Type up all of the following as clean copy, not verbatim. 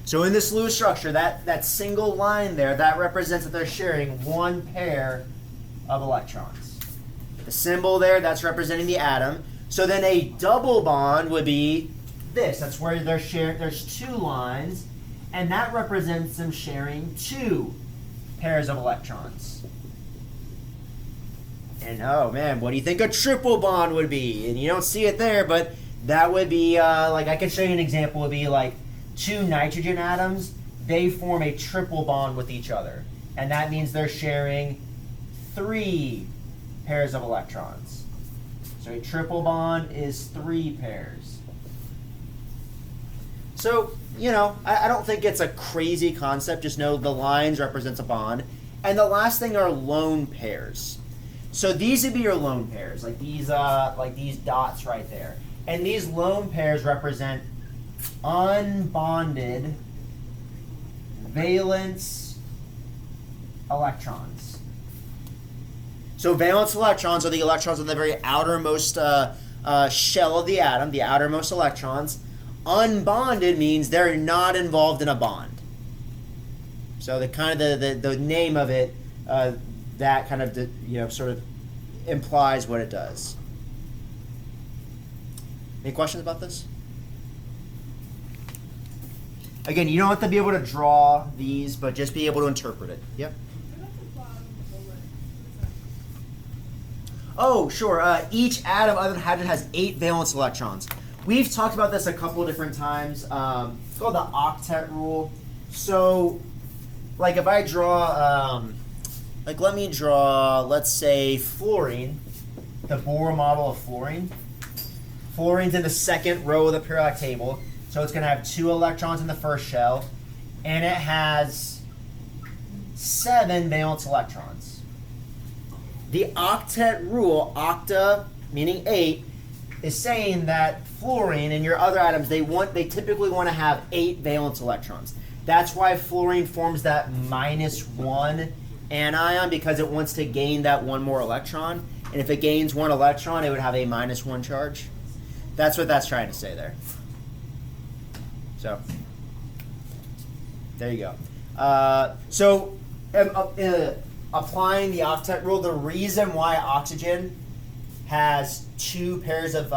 So in this Lewis structure, that single line there, that represents that they're sharing one pair of electrons. The symbol there, that's representing the atom. So then a double bond would be this. That's where they're sharing. There's two lines, and that represents them sharing two pairs of electrons. And oh man, what do you think a triple bond would be? And you don't see it there, but that would be like, I can show you an example. Would be like two nitrogen atoms. They form a triple bond with each other, and that means they're sharing three pairs of electrons. So a triple bond is three pairs. So, you know, I don't think it's a crazy concept. Just know the lines represents a bond. And the last thing are lone pairs. So these would be your lone pairs, like these dots right there. And these lone pairs represent unbonded valence electrons. So valence electrons are the electrons on the very outermost shell of the atom, the outermost electrons. Unbonded means they're not involved in a bond. So the kind of the name of it, that kind of sort of implies what it does. Any questions about this? Again, you don't have to be able to draw these, but just be able to interpret it. Yep. Oh, sure. Each atom other than hydrogen has 8 valence electrons. We've talked about this a couple of different times. It's called the octet rule. So, like if I draw, let me draw, let's say, fluorine, the Bohr model of fluorine. Fluorine's in the second row of the periodic table. So it's going to have 2 electrons in the first shell, and it has 7 valence electrons. The octet rule, octa meaning 8, is saying that fluorine and your other atoms, they typically want to have 8 valence electrons. That's why fluorine forms that -1 anion, because it wants to gain that one more electron. And if it gains 1 electron, it would have a -1 charge. That's what that's trying to say there. So, there you go. Applying the octet rule, the reason why oxygen has 2 pairs of,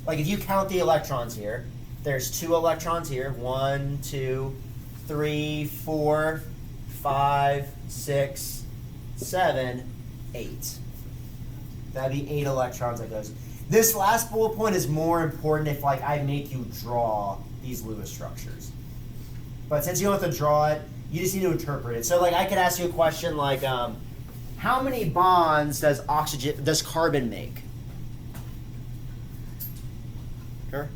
like if you count the electrons here, there's 2 electrons here. 1, 2, 3, 4, 5, 6, 7, 8. That'd be 8 electrons that goes. This last bullet point is more important if like I make you draw these Lewis structures. But since you don't have to draw it, you just need to interpret it. So like I could ask you a question like, how many bonds does carbon make? Sure.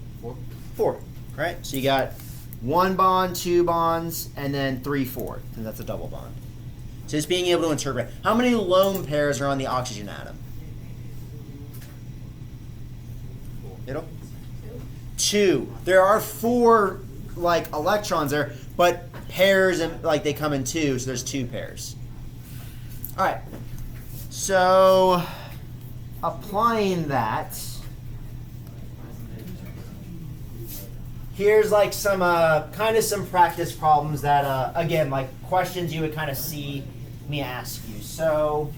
4, right? So you got 1 bond, 2 bonds, and then 3, 4, and that's a double bond. So just being able to interpret. How many lone pairs are on the oxygen atom? Middle? 2. There are 4 like electrons there, but pairs and like they come in 2, so there's 2 pairs. All right. So applying that, here's like some kind of some practice problems that again like questions you would kind of see me ask you. So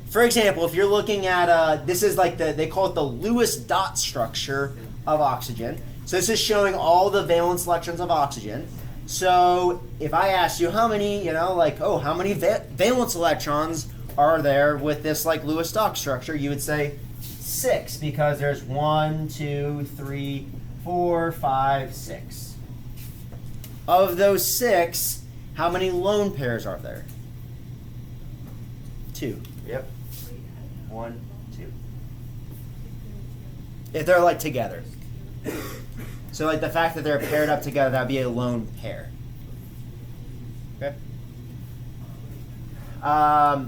for example, if you're looking at, this is like they call it the Lewis dot structure of oxygen. So this is showing all the valence electrons of oxygen. So if I ask you how many, how many valence electrons are there with this like Lewis dot structure, you would say 6 because there's 1, 2, 3, 4, 5, 6. Of those 6, how many lone pairs are there? 2. Yep. 1, 2. If they're like together. So like the fact that they're paired up together, that would be a lone pair. Okay. A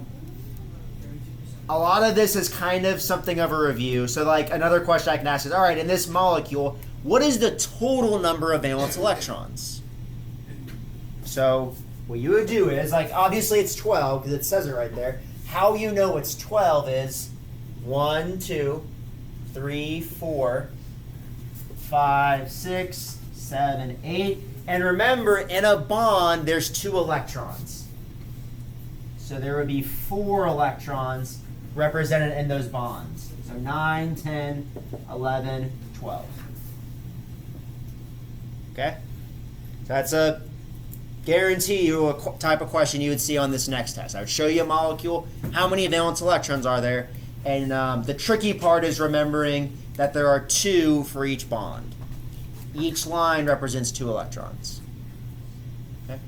lot of this is kind of something of a review. So like another question I can ask is, all right, in this molecule, what is the total number of valence electrons? So what you would do is, like obviously it's 12 because it says it right there. How you know it's 12 is 1, 2, 3, 4, 5, 6, 7, 8. And remember, in a bond, there's 2 electrons. So there would be 4 electrons represented in those bonds. So 9, 10, 11, 12. Okay? So that's a guarantee you a type of question you would see on this next test. I would show you a molecule, how many valence electrons are there, and the tricky part is remembering that there are 2 for each bond. Each line represents 2 electrons. Okay?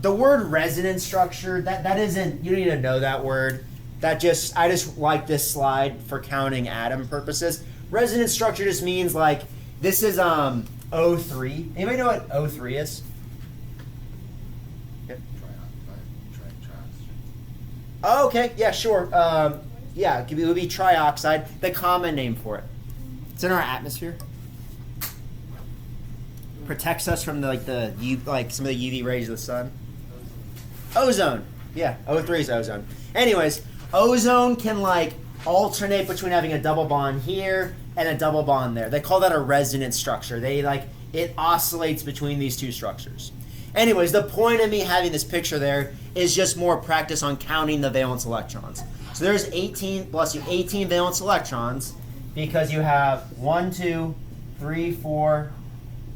The word resonance structure, that isn't, you don't need to know that word. I just like this slide for counting atom purposes. Resonance structure just means like, this is O3. Anybody know what O3 is? Okay. Oh, okay, yeah, sure. Yeah, it would be trioxide, the common name for it. It's in our atmosphere. Protects us from some of the UV rays of the sun. Ozone. Yeah, O3 is ozone. Anyways, ozone can alternate between having a double bond here and a double bond there. They call that a resonance structure. It oscillates between these 2 structures. Anyways, the point of me having this picture there is just more practice on counting the valence electrons. So there's 18 valence electrons because you have 1, 2, 3, 4,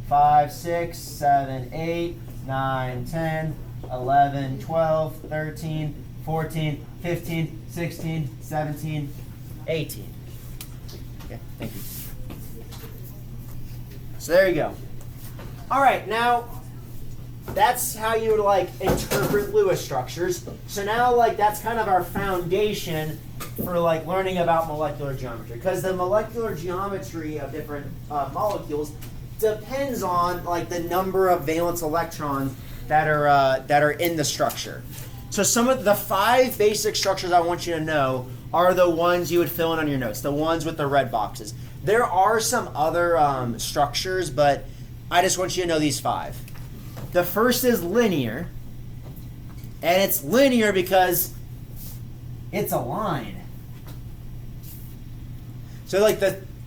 5, 6, 7, 8, 9, 10, 11, 12, 13, 14, 15, 16, 17, 18. Okay, thank you. So there you go. All right, now that's how you would interpret Lewis structures. So now that's kind of our foundation for learning about molecular geometry, because the molecular geometry of different molecules depends on the number of valence electrons that are in the structure. So some of the 5 basic structures I want you to know are the ones you would fill in on your notes, the ones with the red boxes. There are some other structures, but I just want you to know these 5. The first is linear, and it's linear because it's a line. So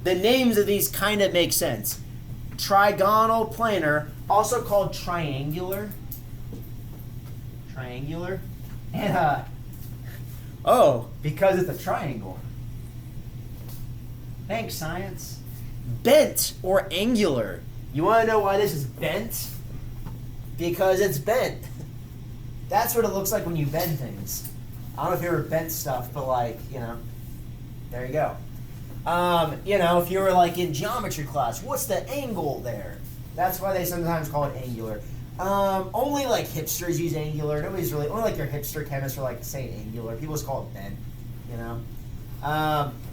the names of these kind of make sense. Trigonal planar, also called triangular. And because it's a triangle. Thanks, science. Bent or angular. You want to know why this is bent? Because it's bent. That's what it looks like when you bend things. I don't know if you ever bent stuff, but there you go. If you were in geometry class, what's the angle there? That's why they sometimes call it angular. Only hipsters use angular. Nobody's really, only your hipster chemists are saying angular. People just call it bent,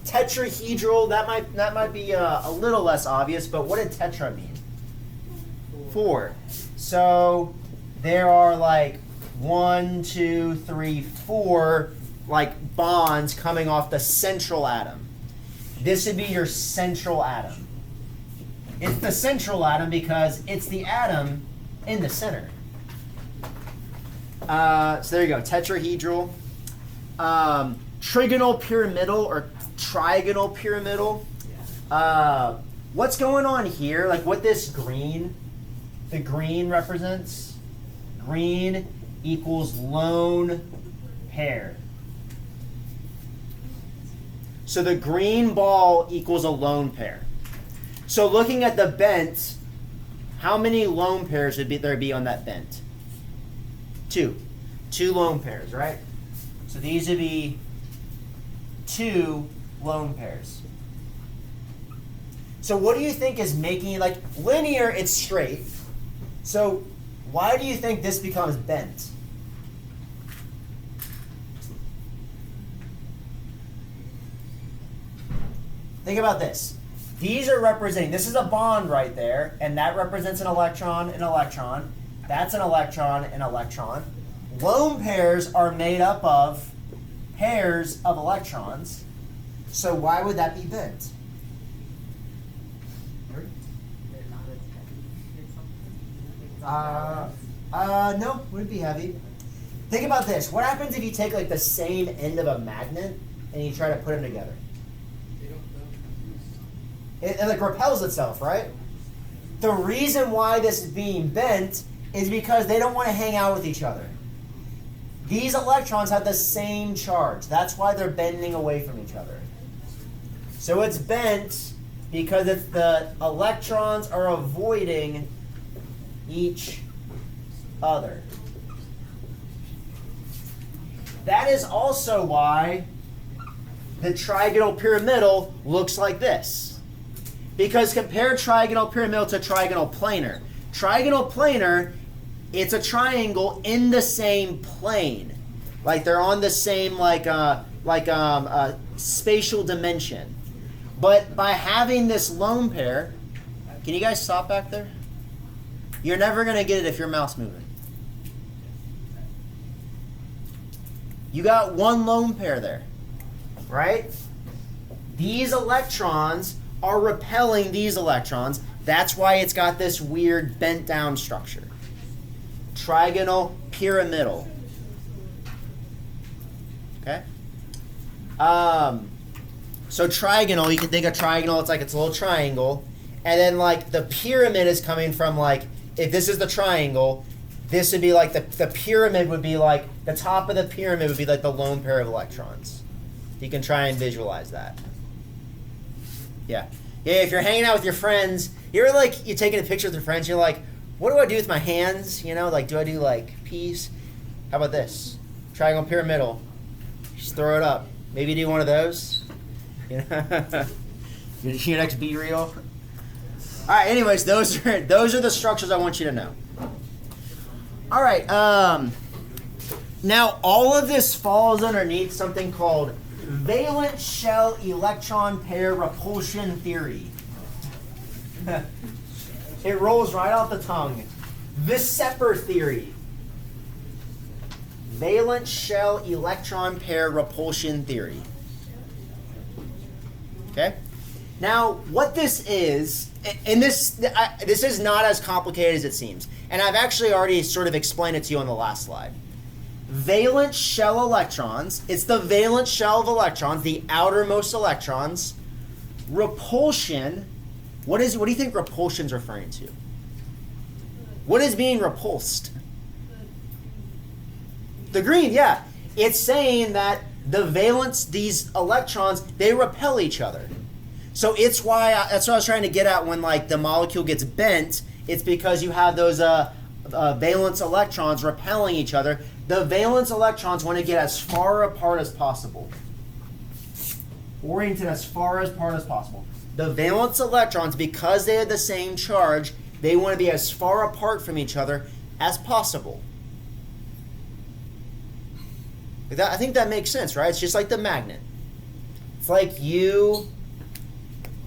Tetrahedral, that might be a little less obvious, but what did tetra mean? 4. So there are 1, 2, 3, 4 bonds coming off the central atom. This would be your central atom. It's the central atom because it's the atom in the center. So there you go, tetrahedral. Trigonal pyramidal or trigonal pyramidal. What's going on here? What this green, the green represents? Green equals lone pair. So the green ball equals a lone pair. So looking at the bent, how many lone pairs would there be on that bent? 2. 2 lone pairs, right? So these would be 2 lone pairs. So what do you think is making linear? It's straight. So why do you think this becomes bent? Think about this. These are representing, this is a bond right there, and that represents an electron, an electron. That's an electron, an electron. Lone pairs are made up of pairs of electrons. So why would that be bent? No, wouldn't be heavy. Think about this. What happens if you take the same end of a magnet and you try to put them together? It like repels itself, right? The reason why this is being bent is because they don't want to hang out with each other. These electrons have the same charge. That's why they're bending away from each other. So it's bent because the electrons are avoiding each other. That is also why the trigonal pyramidal looks like this. Because compare trigonal pyramidal to trigonal planar. Trigonal planar, it's a triangle in the same plane. Like they're on the same spatial dimension. But by having this lone pair, can you guys stop back there? You're never going to get it if your mouse moving. You got one lone pair there, right? These electrons are repelling these electrons. That's why it's got this weird bent down structure. Trigonal pyramidal. Okay? So trigonal, you can think of trigonal, it's like it's a little triangle. And then like the pyramid is coming from like, if this is the triangle, this would be like the pyramid would be like, the top of the pyramid would be like the lone pair of electrons. You can try and visualize that. Yeah. Yeah, if you're hanging out with your friends, you're like, you're taking a picture with your friends, you're like, what do I do with my hands? You know, like, do I do like peace? How about this? Triangle pyramidal. Just throw it up. Maybe do one of those. You know? Your next be real. All right. Anyways, those are the structures I want you to know. All right. Now all of this falls underneath something called valence shell electron pair repulsion theory. It rolls right off the tongue. Vicseper theory. Valence shell electron pair repulsion theory. Okay? Now, what this is, and this is not as complicated as it seems, and I've actually already sort of explained it to you on the last slide. Valence shell electrons, it's the valence shell of electrons, the outermost electrons. Repulsion, what do you think repulsion's referring to? What is being repulsed? The green, yeah. It's saying that the valence, these electrons, they repel each other. So it's why, that's what I was trying to get at when like the molecule gets bent. It's because you have those valence electrons repelling each other. The valence electrons want to get as far apart as possible. Oriented as far apart as possible. The valence electrons, because they have the same charge, they want to be as far apart from each other as possible. I think that makes sense, right? It's just like the magnet. It's like you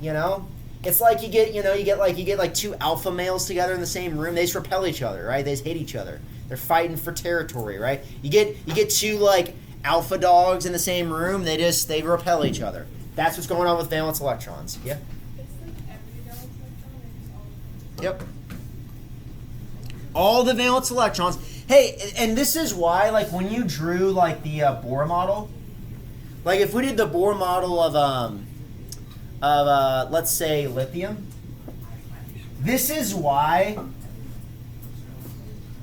know, it's like you get like two alpha males together in the same room. They just repel each other, right? They just hate each other. They're fighting for territory, right? You get two like alpha dogs in the same room. They repel each other. That's what's going on with valence electrons. Yeah. It's like every valence electron. Yep. All the valence electrons. Hey, and this is why, like, when you drew like the Bohr model, like if we did the Bohr model of let's say lithium, this is why.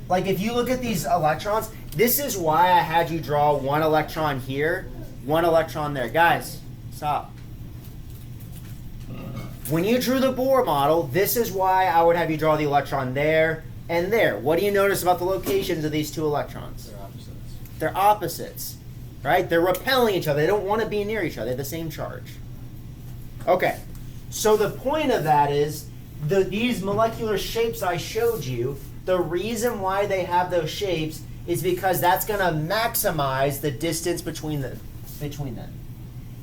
Like if you look at these electrons, this is why I had you draw one electron here, one electron there. Guys, stop. When you drew the Bohr model, this is why I would have you draw the electron there and there. What do you notice about the locations of these two electrons? They're opposites. They're opposites, right? They're repelling each other. They don't want to be near each other. They have the same charge. Okay, so the point of that is these molecular shapes I showed you, the reason why they have those shapes is because that's going to maximize the distance between them.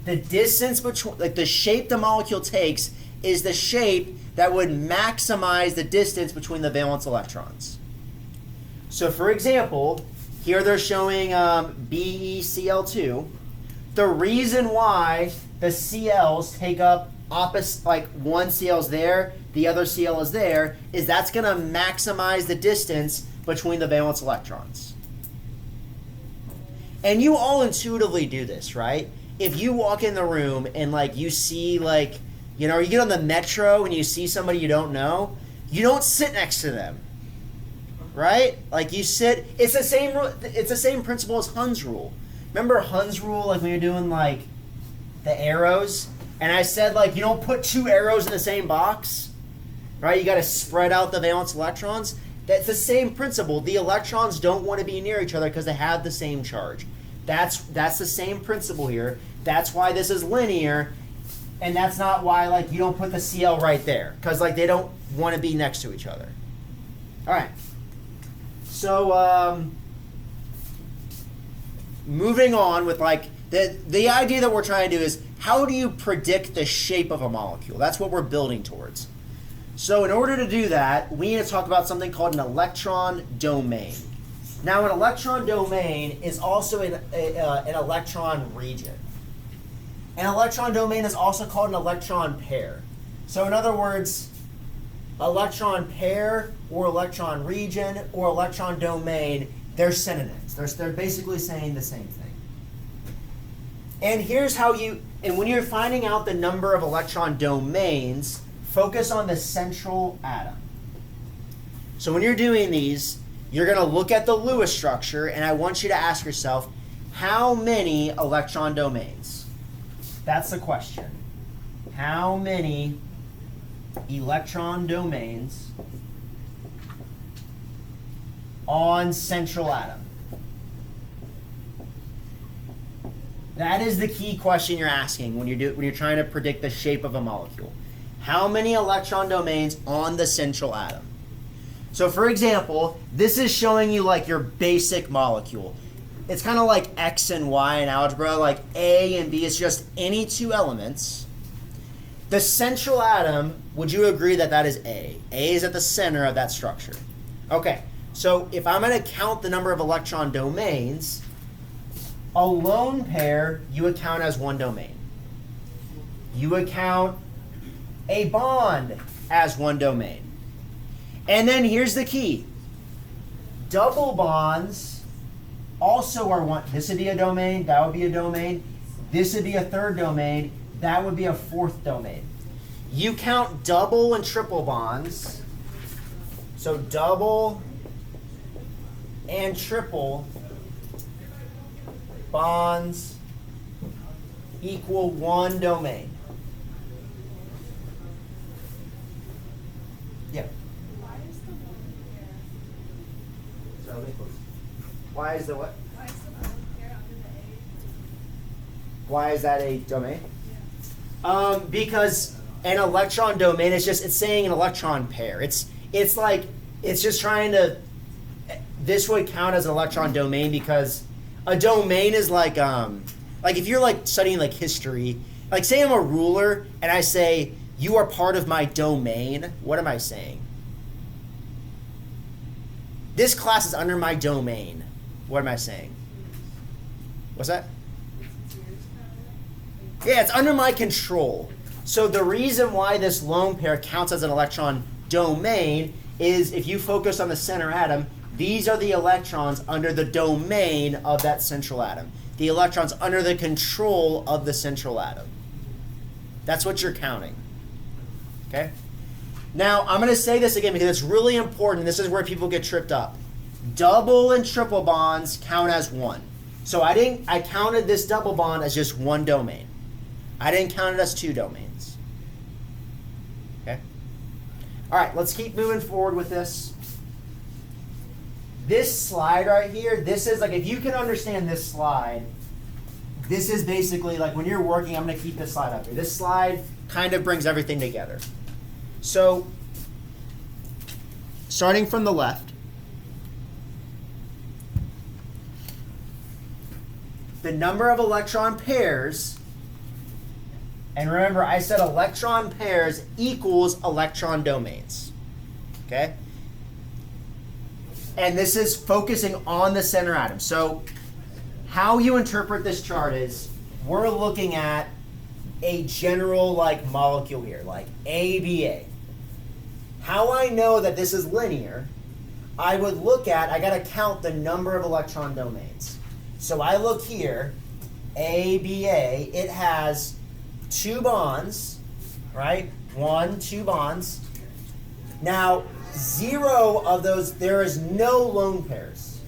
The distance between, like the shape the molecule takes is the shape that would maximize the distance between the valence electrons. So for example, here they're showing BeCl2. The reason why the Cl's take up opposite, like one Cl's there, the other Cl is there, is that's going to maximize the distance between the valence electrons. And you all intuitively do this, right? If you walk in the room and like you see like You know, or you get on the metro and you see somebody you don't know, you don't sit next to them. Right? Like you sit, it's the same principle as Hund's rule. Remember Hund's rule, like when you're doing like the arrows? And I said like you don't put two arrows in the same box, right? You got to spread out the valence electrons. That's the same principle. The electrons don't want to be near each other because they have the same charge. That's the same principle here. That's why this is linear, and that's not why like you don't put the Cl right there because like they don't want to be next to each other. All right. So moving on with like the idea that we're trying to do is how do you predict the shape of a molecule? That's what we're building towards. So in order to do that, we need to talk about something called an electron domain. Now an electron domain is also an electron region. An electron domain is also called an electron pair. So in other words, electron pair or electron region or electron domain, they're synonyms. They're basically saying the same thing. And here's how and when you're finding out the number of electron domains, focus on the central atom. So when you're doing these, you're going to look at the Lewis structure, and I want you to ask yourself, how many electron domains? That's the question. How many electron domains on central atom? That is the key question you're asking when you're trying to predict the shape of a molecule. How many electron domains on the central atom? So for example, this is showing you like your basic molecule. It's kind of like X and Y in algebra, like A and B is just any two elements. The central atom, would you agree that that is A? A is at the center of that structure. Okay, so if I'm going to count the number of electron domains, a lone pair you would count as one domain. You would count a bond as one domain. And then here's the key. Double bonds also are one. This would be a domain, that would be a domain, this would be a third domain, that would be a fourth domain. You count double and triple bonds. So double and triple bonds equal one domain. Yeah. Why is the lone pair? Why is the what? Why is the lone pair under the A? Why is that a domain? Yeah. Because an electron domain is just, it's saying an electron pair. It's just trying to, this would count as an electron domain because a domain is like if you're like studying like history, like say I'm a ruler and I say, you are part of my domain, what am I saying? This class is under my domain. What am I saying? What's that? Yeah, it's under my control. So the reason why this lone pair counts as an electron domain is if you focus on the center atom, these are the electrons under the domain of that central atom. The electrons under the control of the central atom. That's what you're counting. Okay? Now, I'm going to say this again because it's really important. This is where people get tripped up. Double and triple bonds count as one. So I counted this double bond as just one domain. I didn't count it as two domains. Okay? All right, let's keep moving forward with this. This slide right here, this is like, if you can understand this slide, this is basically like when you're working, I'm going to keep this slide up here. This slide kind of brings everything together. So, starting from the left, the number of electron pairs, and remember I said electron pairs equals electron domains. Okay? And this is focusing on the center atom. So how you interpret this chart is we're looking at a general like molecule here, like ABA. How I know that this is linear, I would look at, I gotta count the number of electron domains. So I look here, ABA, it has two bonds right? 1, 2 bonds. Now, 0 of those, there is no lone pairs.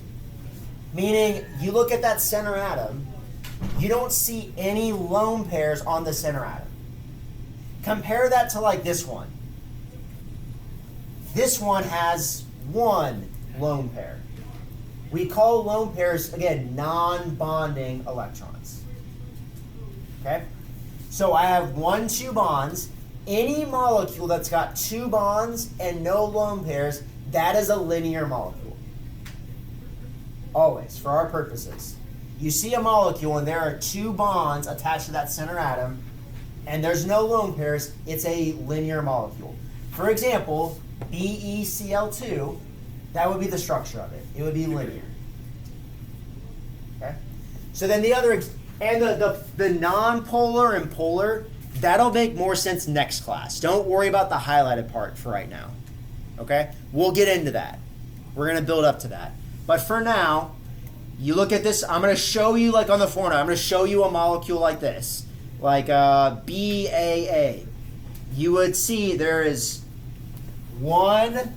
Meaning, you look at that center atom, you don't see any lone pairs on the center atom. Compare that to like this one. This one has 1 lone pair. We call lone pairs, again, non-bonding electrons. Okay? So I have 1, 2 bonds. Any molecule that's got 2 bonds and no lone pairs, that is a linear molecule. Always, for our purposes. You see a molecule and there are 2 bonds attached to that center atom, and there's no lone pairs, it's a linear molecule. For example, BeCl2, that would be the structure of it. It would be linear. Okay? So then the other, and the non-polar and polar, that'll make more sense next class. Don't worry about the highlighted part for right now. Okay? We'll get into that. We're going to build up to that. But for now, you look at this, I'm going to show you, like on the formula, I'm going to show you a molecule like this, like BAA. You would see there is 1,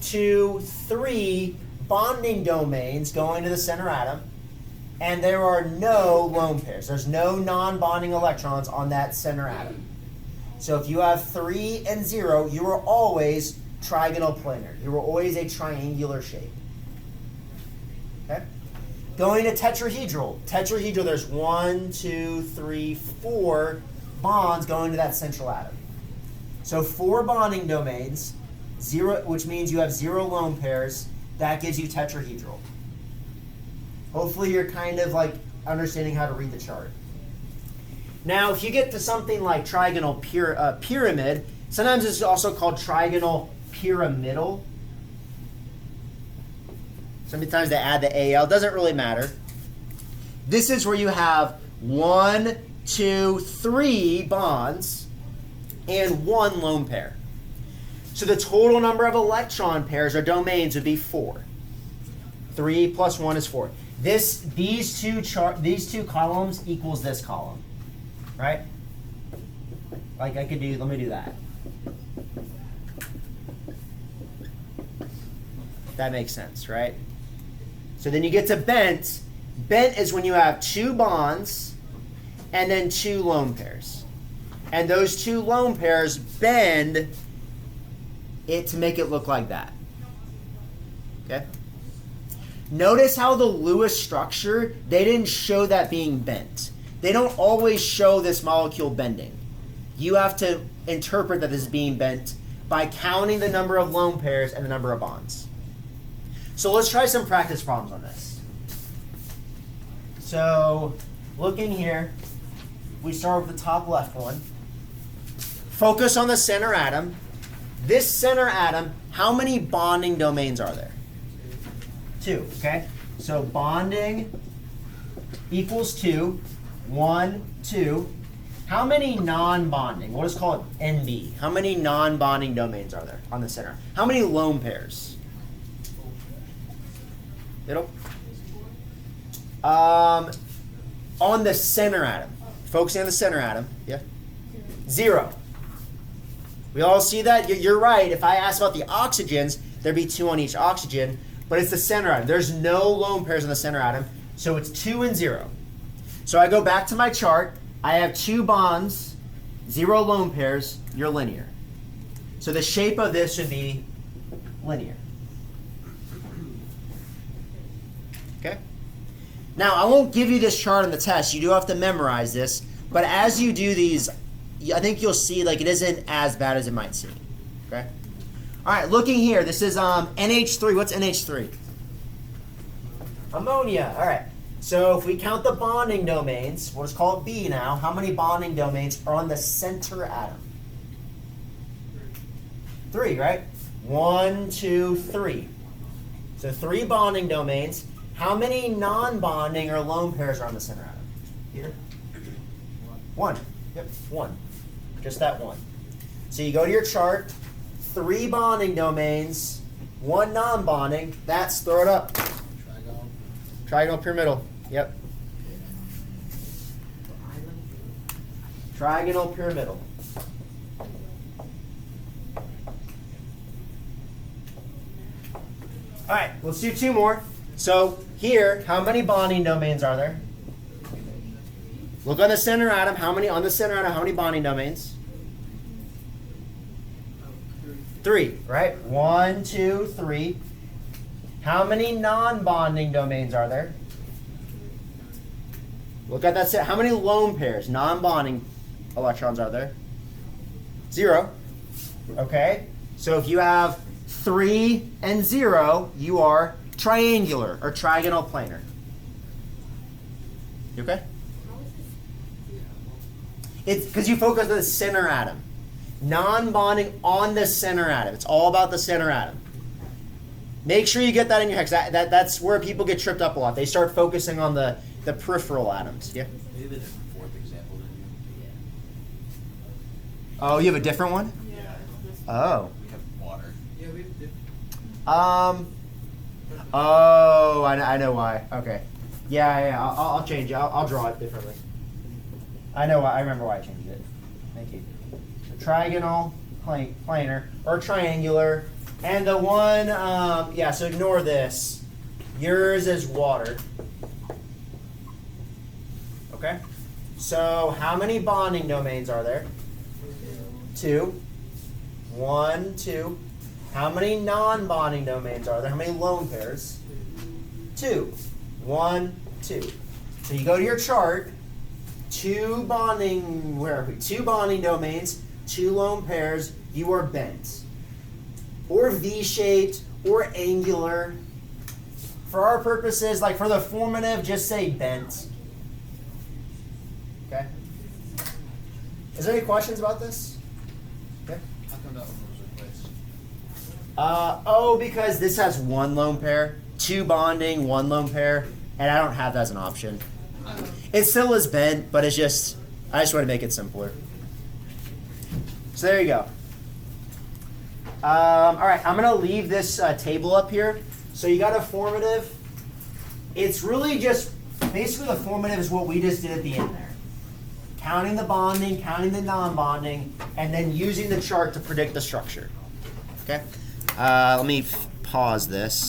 2, 3 bonding domains going to the center atom, and there are no lone pairs. There's no non-bonding electrons on that center atom. So if you have 3 and 0, you are always trigonal planar. You are always a triangular shape. Okay? Going to tetrahedral. Tetrahedral, there's 1, 2, 3, 4 bonds going to that central atom. So 4 bonding domains, 0, which means you have 0 lone pairs. That gives you tetrahedral. Hopefully you're kind of like understanding how to read the chart. Now, if you get to something like trigonal pyramid, sometimes it's also called trigonal pyramidal. Sometimes they add the AL. Doesn't really matter. This is where you have 1, 2, 3 bonds and 1 lone pair. So the total number of electron pairs or domains would be 4. 3 plus 1 is 4. These two columns equals this column, right? Like I could do. Let me do that. That makes sense, right? So then you get to bent. Bent is when you have 2 bonds and then 2 lone pairs. And those 2 lone pairs bend it to make it look like that. Okay? Notice how the Lewis structure, they didn't show that being bent. They don't always show this molecule bending. You have to interpret that as being bent by counting the number of lone pairs and the number of bonds. So let's try some practice problems on this. So looking here, we start with the top left one. Focus on the center atom. This center atom, how many bonding domains are there? 2, okay? So bonding equals 2. 1, 2. How many non-bonding? We'll just call it NB. How many non-bonding domains are there on the center? How many lone pairs? Middle? On the center atom. Focusing on the center atom. Yeah? 0. We all see that? You're right. If I asked about the oxygens, there'd be 2 on each oxygen. But it's the center atom. There's no lone pairs on the center atom. So it's 2 and 0. So I go back to my chart. I have 2 bonds, 0 lone pairs. You're linear. So the shape of this should be linear. Okay? Now, I won't give you this chart on the test. You do have to memorize this. But as you do these, I think you'll see like it isn't as bad as it might seem. Okay? All right, looking here, this is NH3. What's NH3? Ammonia. All right. So if we count the bonding domains, we'll just call it B now. How many bonding domains are on the center atom? 3, right? 1, 2, 3. So 3 bonding domains. How many non-bonding or lone pairs are on the center atom? Peter? 1. Yep, 1. Just that 1. So you go to your chart. 3 bonding domains, 1 non-bonding. That's, throw it up. Trigonal pyramidal. Yep. Trigonal pyramidal. All right, let's do two more. So here, how many bonding domains are there? Look on the center atom. How many on the center atom? How many bonding domains? 3, right? 1, 2, 3. How many non-bonding domains are there? Look at that set. How many lone pairs, non-bonding electrons are there? 0. Okay. So if you have 3 and 0, you are triangular or trigonal planar. You okay? It's because you focus on the center atom. Non-bonding on the center atom. It's all about the center atom. Make sure you get that in your head. 'Cause that's where people get tripped up a lot. They start focusing on the peripheral atoms. Yeah? Maybe the fourth example, didn't you? Oh, you have a different one? Yeah. Oh. We have water. Yeah, we have different. Oh, I know why. Okay. Yeah. I'll change it. I'll draw it differently. I know why. I remember why I changed it. Thank you. The trigonal, planar, or triangular. And the one, yeah, so ignore this. Yours is water. Okay? So how many bonding domains are there? 2. 1, 2. How many non-bonding domains are there? How many lone pairs? 2. 1, 2. So you go to your chart. 2 bonding, where are we? 2 bonding domains, 2 lone pairs. You are bent, or V-shaped, or angular. For our purposes, like for the formative, just say bent. Okay. Is there any questions about this? Okay. How come that one was replaced? Oh, because this has 1 lone pair, 2 bonding, 1 lone pair, and I don't have that as an option. It still is bent, but I just want to make it simpler. So there you go. All right, I'm going to leave this table up here. So you got a formative. It's really just, basically the formative is what we just did at the end there. Counting the bonding, counting the non-bonding, and then using the chart to predict the structure. Okay? Let me pause this.